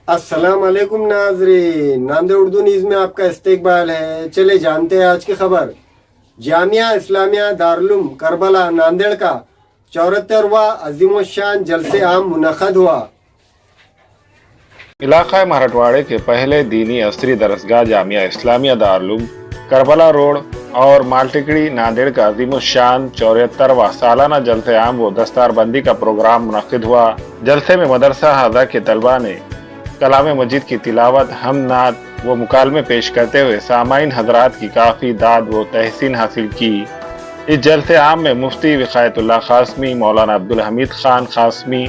अस्सलाम वालेकुम नाज़रीन, नांदेड़ उर्दू न्यूज़ में आपका इस्तकबाल है। चले जानते हैं आज की खबर। जामिया इस्लामिया दारुल करबला नांदेड़ का 74वां अज़ीमुश्शान जलसे आम मुनक़द हुआ। इलाक़ा मराठवाड़े के पहले दीनी असरी दरसगाह जामिया इस्लामिया दारुल करबला रोड और मालटिकड़ी नांदेड़ का अज़ीमुश्शान 74वां सालाना जलसे आम व दस्तारबंदी का प्रोग्राम मुनक़िद हुआ। जलसे में मदरसा हादा के तलबा ने कलाम मजीद की तिलावत, हमनात व मुकालमे पेश करते हुए सामाइन हजरात की काफ़ी दाद व तहसीन हासिल की। इस जलसे आम में मुफ्ती विकायतुल्लाह क़ासमी, मौलाना अब्दुल हमीद खान क़ासमी,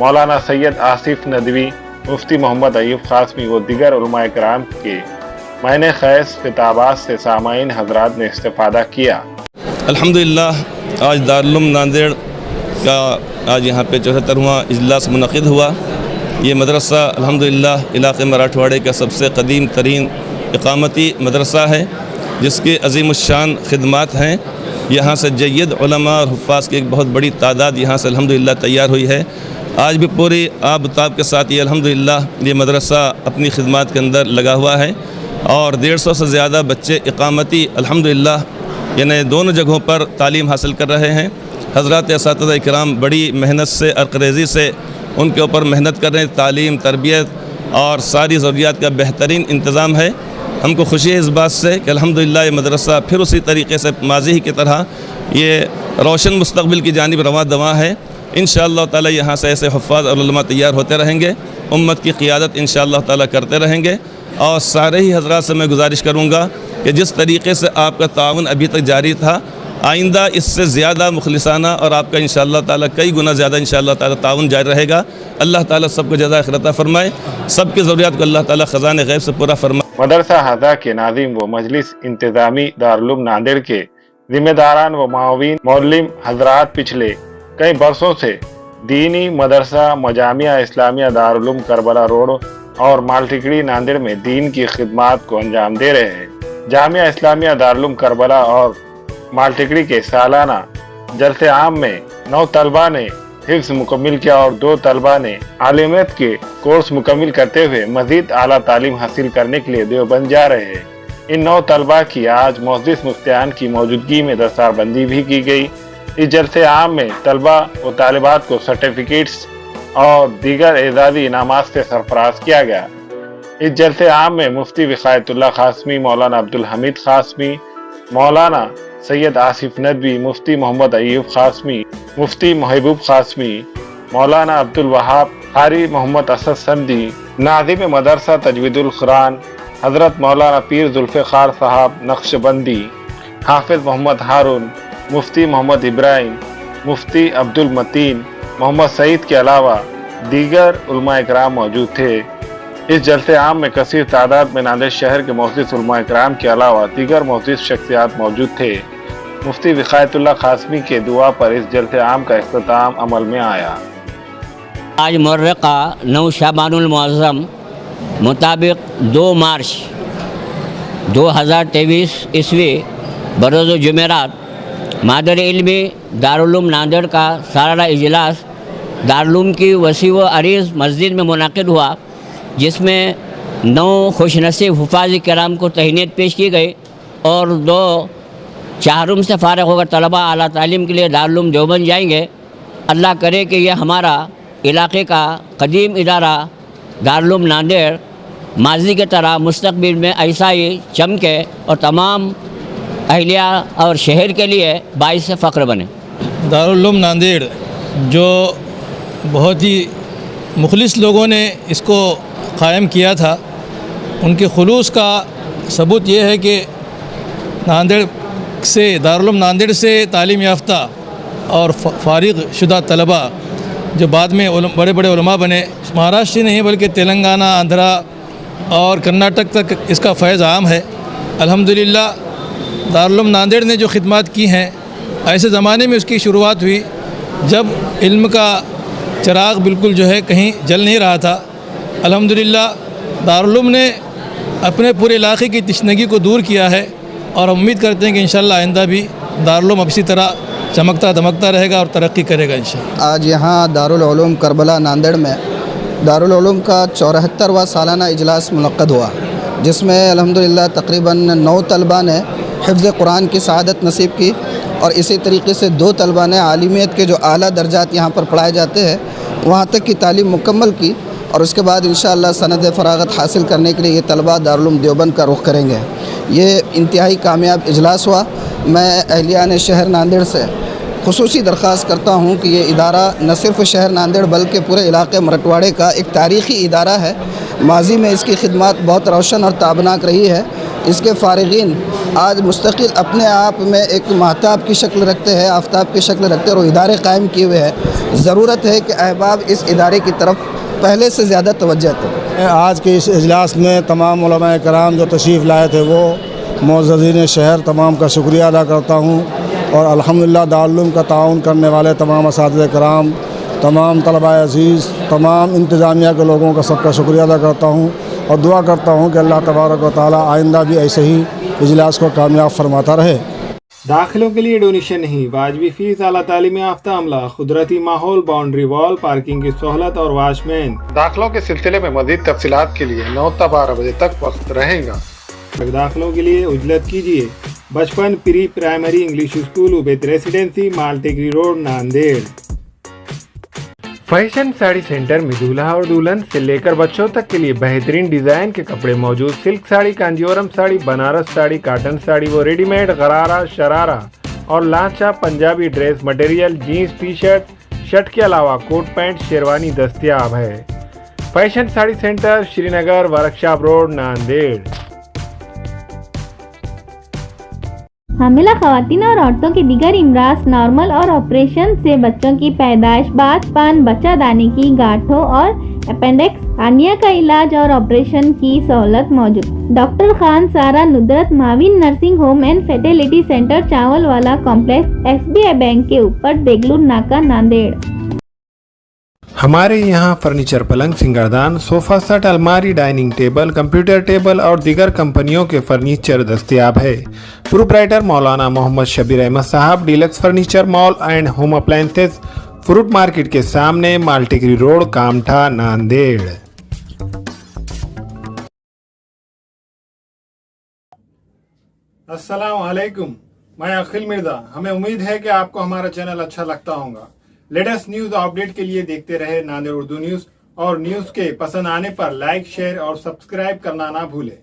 मौलाना सैयद आसिफ नदवी, मुफ्ती मोहम्मद अयूब क़ासमी व दीगर उलमाए किराम के मायने खैस खिताबात से सामाइन हजरात ने इस्तिफ़ादा किया। अल्हम्दुलिल्लाह आज दारुल नांदेड़ का आज यहाँ पे 74वां इजलास मुनक़िद हुआ। ये मदरसा अल्हम्दुलिल्लाह इलाक़े मराठवाड़े का सबसे कदीम तरीन इक़ामती मदरसा है, जिसके अज़ीमुश्शान खिदमात हैं। यहाँ से जय्यद उलमा और हुफ़्फ़ाज़ की एक बहुत बड़ी तादाद यहाँ से अल्हम्दुलिल्लाह तैयार हुई है। आज भी पूरी आब ताब के साथ ये अल्हम्दुलिल्लाह ये मदरसा अपनी खिदमात के अंदर लगा हुआ है और 150 से ज़्यादा बच्चे इक़ामती अल्हम्दुलिल्लाह यानी दोनों जगहों पर तालीम हासिल कर रहे हैं। हज़रात असातिज़ा इकराम बड़ी मेहनत से अरक़रेज़ी से उनके ऊपर मेहनत कर रहे हैं। तालीम, तरबियत और सारी ज़रूरियात का बेहतरीन इंतज़ाम है। हमको खुशी है इस बात से कि अल्हम्दुलिल्लाह ये मदरसा फिर उसी तरीके से माज़ी की तरह ये रोशन मुस्तक़बिल की जानिब रवां दवां है। इंशाअल्लाह ताला यहाँ से ऐसे हुफ़्फ़ाज़ और उलमा तैयार होते रहेंगे, उम्मत की क़ियादत इंशाअल्लाह ताला करते रहेंगे। और सारे ही हज़रात से मैं गुजारिश करूँगा कि जिस तरीके से आपका ताउन अभी तक जारी था, आइंदा इससे ज़्यादा मुखलिसाना और आपका इंशाअल्लाह ताला कई गुना ज़्यादा इंशाअल्लाह ताला ताउन जारी रहेगा। अल्लाह ताला सबको जज़ा खैर अता फरमाए, सबकी ज़रूरियात को अल्लाह ताला ख़ज़ाने गैब से पूरा फरमाए। मदरसा हादा के नाज़िम व मजलिस इंतज़ामी दारुल नांदेड़ के ज़िम्मेदारान व माविन मौल्लिम हजरात पिछले कई बरसों से दीनी मदरसा मजामिया इस्लामिया दारुल करबला रोड और मालटिकड़ी नांदेड़ में दीन की खिदमात को अंजाम दे रहे हैं। जामिया इस्लामिया दारुल करबला और मालटिकड़ी के सालाना जलसे आम में 9 तलबा ने हिफ्ज़ मुकम्मिल किया और 2 तलबा ने आलिमियत के कोर्स मुकम्मिल करते हुए मज़ीद आला तालीम हासिल करने के लिए देवबंद जा रहे हैं। इन 9 तलबा की आज मुअज़्ज़िज़ मुफ्तियान की मौजूदगी में दस्तारबंदी भी की गई। इस जलसे आम में तलबा व तालिबात को सर्टिफिकेट्स और दीगर एजाज़ी इनामात से सरफराज किया गया। इस जलसे आम में मुफ्ती विकायतुल्लाह क़ासमी, मौलाना अब्दुल हमीद क़ासमी, मौलाना सैयद आसिफ नदवी, मुफ्ती मोहम्मद अयूब क़ासमी, मुफ्ती महबूब क़ासमी, मौलाना अब्दुल वहाब, कारी मोहम्मद असद समदी, नाज़िम मदरसा तजवीदुल कुरान हज़रत मौलाना पीर जुल्फ़िकार साहब नक्शबंदी, हाफिज़ मोहम्मद हारून, मुफ्ती मोहम्मद इब्राहिम, मुफ्ती अब्दुल मतीन, मोहम्मद सईद के अलावा दीगर उलमाए किराम मौजूद थे। इस जलसे आम में कसीर तादाद में नांदेड़ शहर के मुअज़्ज़िज़ उलमाए किराम के अलावा दीगर मुअज़्ज़िज़ शख्सियात मौजूद थे। मुफ्ती विकायतुल्लाह क़ासमी के दुआ पर इस जलसे आम का इख्तिताम अमल में आया। आज मुर्रक़ा 9 शाबानुल मुअज़्ज़म मुताबिक 2 मार्च 2023 ईस्वी बरोज़ जुमेरात मादर इल्मी दारुल नांदेड़ का सालाना इजलास दारुल की वसी व अरीज़ मस्जिद में मुनक़िद हुआ, जिसमें 9 खुशनसीब हुफ़ाज़ किराम को तहनीत पेश की गई और 2 चाहरुम से फ़ारिग़ होकर तलबा आला तालीम के लिए दारुल देवबंद जाएंगे। अल्लाह करे कि यह हमारा इलाक़े का कदीम इदारा दारुल नांदेड़ माज़ी की तरह मुस्तक़बिल में ऐसा ही चमके और तमाम अहलिया और शहर के लिए बाइस फ़ख्र बने। दारुल नांदेड़ जो बहुत ही मुखलिस लोगों ने इसको क़ायम किया था, उनके खुलूस का सबूत ये है कि नांदेड़ से दारुल नांदेड़ से तालीम याफ्ता और फ़ारिग़ शुदा तलबा जो बाद में बड़े बड़े उलमा बने, महाराष्ट्र ही नहीं बल्कि तेलंगाना, आंध्रा और कर्नाटक तक इसका फैज़ आम है। अल्हम्दुलिल्लाह दारुल नांदेड़ ने जो खिदमत की हैं, ऐसे ज़माने में उसकी शुरुआत हुई जब इल्म का चिराग बिल्कुल जो है कहीं जल नहीं रहा था। अल्हम्दुलिल्लाह दारुल ने अपने पूरे इलाक़े की तशनगी को दूर किया है और उम्मीद करते हैं कि इंशाअल्लाह आइंदा भी दारुल अब इसी तरह चमकता दमकता रहेगा और तरक्की करेगा इंशाअल्लाह। आज यहाँ दारुल उलूम करबला नांदेड़ में दारुल-उलूम का 74वां सालाना इजलास मुनक्कद हुआ, जिसमें अल्हम्दुलिल्लाह तकरीबन 9 तलबा ने हिफ्ज़ कुरान की सआदत नसीब की और इसी तरीके से 2 तलबा ने आलिमियत के जो आला दर्जात यहाँ पर पढ़ाए जाते हैं वहाँ तक की तालीम मुकम्मल की और उसके बाद इंशाअल्लाह सनद फ़रागत हासिल करने के लिए ये तलबा दारुल-उलूम देवबंद का रुख करेंगे। ये इंतहाई कामयाब इजलास हुआ। मैं अहलियान शहर नांदेड़ से खुसूसी दरख्वास्त करता हूँ कि ये इदारा न सिर्फ शहर नांदेड़ बल्कि पूरे इलाके मराठवाड़े का एक तारीख़ी इदारा है। माजी में इसकी खिदमत बहुत रोशन और ताबनाक रही है। इसके फ़ारिगीन आज मुस्तकिल अपने आप में एक महताब की शक्ल रखते हैं, आफ्ताब की शक्ल रखते हैं और इदारे कायम किए हुए हैं। ज़रूरत है कि अहबाब इस इदारे की तरफ पहले से ज़्यादा तवज्जो दें। आज के इस इजलास में तमाम उलमाए कराम जो तशरीफ़ लाए थे वो मुअज़्ज़ज़ीन शहर तमाम का शुक्रिया अदा करता हूँ और अल्हम्दुलिल्लाह दारुल-उलूम का ताउन करने वाले तमाम असातिज़े कराम, तमाम तलबाए अज़ीज़, तमाम इंतज़ामिया के लोगों का सबका शुक्रिया अदा करता हूँ और दुआ करता हूँ कि अल्लाह तबारक व तआला आइंदा भी ऐसे ही इजलास को कामयाब फरमाता रहे। दाखिलों के लिए डोनेशन नहीं, वाजबी फीस, आला तालीम याफ्ता अमला, कुदरती माहौल, बाउंड्री वॉल, पार्किंग की सहूलत और वॉचमैन। दाखिलों के सिलसिले में मज़ीद तफसीलात के लिए 9 से 12 बजे तक वक्त रहेगा। दाखिलों के लिए उजलत कीजिए Bachpan pre primary English school, Ubaid residency, Maltekri road, Nanded. Fashion sari centre में दूल्हा और दुल्हन से लेकर बच्चों तक के लिए बेहतरीन डिजाइन के कपड़े मौजूद। सिल्क साड़ी, कांजीवरम साड़ी, बनारस साड़ी, कॉटन साड़ी वो रेडीमेड, गरारा, शरारा और lehenga Punjabi dress material, jeans, T shirt, shirt के अलावा कोट पैंट, शेरवानी दस्तयाब है। Fashion sari centre, Srinagar, workshop road, Nanded. हामिला ख़वातीन और औरतों के दीगर इमराज, नॉर्मल और ऑपरेशन से बच्चों की पैदाइश, बात पान, बच्चा दाने की गांठों और अपेंडिक्स, हार्निया का इलाज और ऑपरेशन की सहूलत मौजूद। Doctor Khan Sara Nudrat Mavin nursing home and fertility centre, Chawal Wala complex, SBI bank के ऊपर, देगलूर नाका, नांदेड़। हमारे यहाँ फर्नीचर, पलंग, सिंगारदान, सोफा सेट, अलमारी, डाइनिंग टेबल, कंप्यूटर टेबल और दीगर कंपनियों के फर्नीचर दस्तयाब है। प्रोप्राइटर मौलाना मोहम्मद शबीर अहमद साहब, deluxe furniture mall and home appliances, fruit market के सामने, मालटेकरी रोड, कामठा, नांदेड़। अस्सलाम वालेकुम, मैं अखिल मिर्जा। हमें उम्मीद है कि आपको हमारा चैनल अच्छा लगता होगा। लेटेस्ट न्यूज अपडेट के लिए देखते रहे नांदेड़ उर्दू न्यूज और न्यूज के पसंद आने पर लाइक, शेयर और सब्सक्राइब करना ना भूलें।